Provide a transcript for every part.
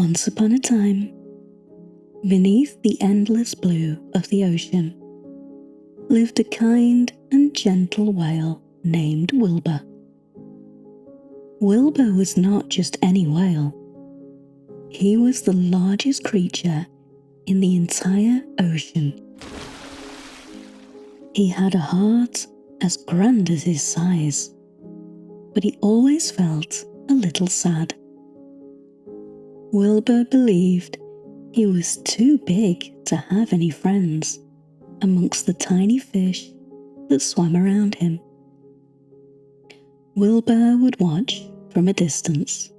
Once upon a time, beneath the endless blue of the ocean, lived a kind and gentle whale named Wilbur. Wilbur was not just any whale. He was the largest creature in the entire ocean. He had a heart as grand as his size, but he always felt a little sad. Wilbur believed he was too big to have any friends amongst the tiny fish that swam around him. Wilbur would watch from a distance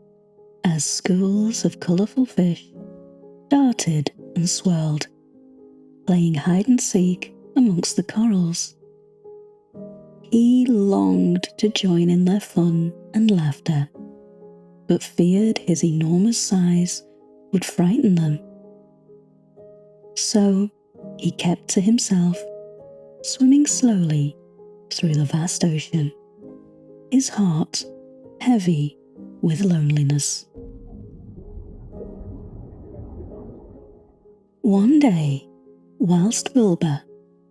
as schools of colourful fish darted and swirled, playing hide and seek amongst the corals. He longed to join in their fun and laughter, but feared his enormous size would frighten them. So he kept to himself, swimming slowly through the vast ocean, his heart heavy with loneliness. One day, whilst Wilbur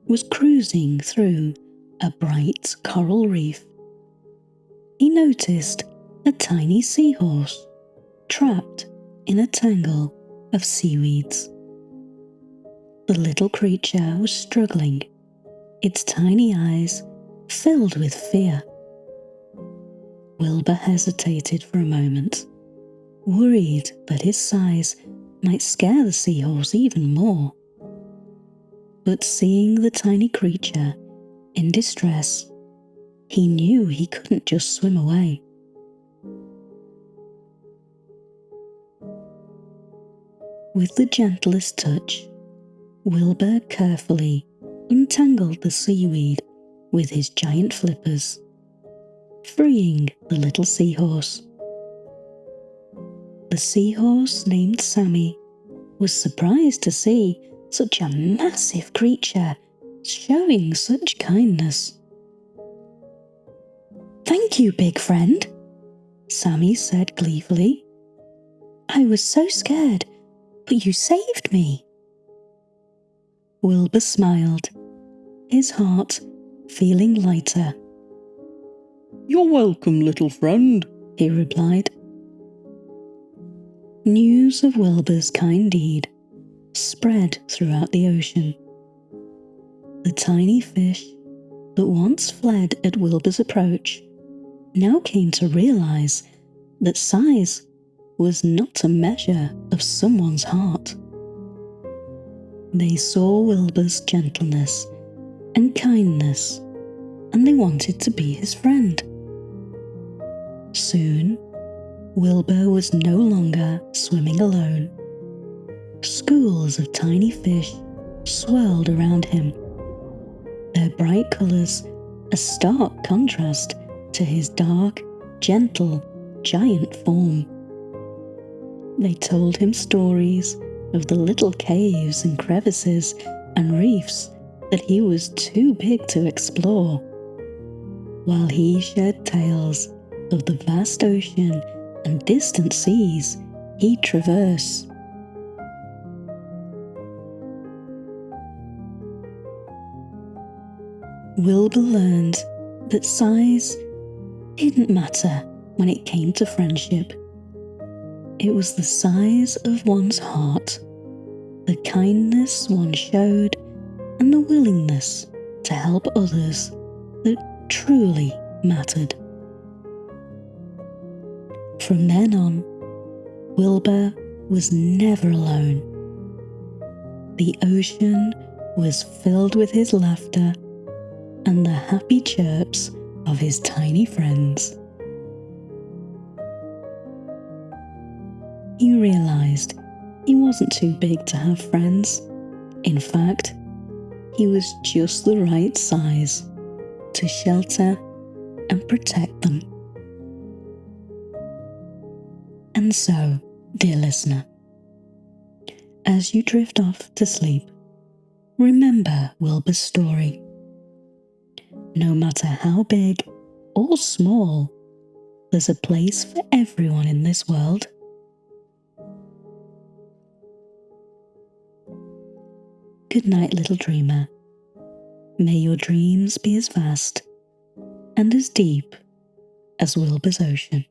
was cruising through a bright coral reef, he noticed a tiny seahorse trapped in a tangle of seaweeds. The little creature was struggling, its tiny eyes filled with fear. Wilbur hesitated for a moment, worried that his size might scare the seahorse even more. But seeing the tiny creature in distress, he knew he couldn't just swim away. With the gentlest touch, Wilbur carefully untangled the seaweed with his giant flippers, freeing the little seahorse. The seahorse, named Sammy, was surprised to see such a massive creature showing such kindness. "Thank you, big friend," Sammy said gleefully. "I was so scared, but you saved me." Wilbur smiled, his heart feeling lighter. "You're welcome, little friend," he replied. News of Wilbur's kind deed spread throughout the ocean. The tiny fish that once fled at Wilbur's approach now came to realize that size was not a measure of someone's heart. They saw Wilbur's gentleness and kindness, and they wanted to be his friend. Soon, Wilbur was no longer swimming alone. Schools of tiny fish swirled around him, their bright colours a stark contrast to his dark, gentle, giant form. They told him stories of the little caves and crevices and reefs that he was too big to explore, while he shared tales of the vast ocean and distant seas he'd traverse. Wilbur learned that size didn't matter when it came to friendship. It was the size of one's heart, the kindness one showed, and the willingness to help others that truly mattered. From then on, Wilbur was never alone. The ocean was filled with his laughter and the happy chirps of his tiny friends. He realized he wasn't too big to have friends. In fact, he was just the right size to shelter and protect them. And so, dear listener, as you drift off to sleep, remember Wilbur's story. No matter how big or small, there's a place for everyone in this world. Good night, little dreamer. May your dreams be as vast and as deep as Wilbur's ocean.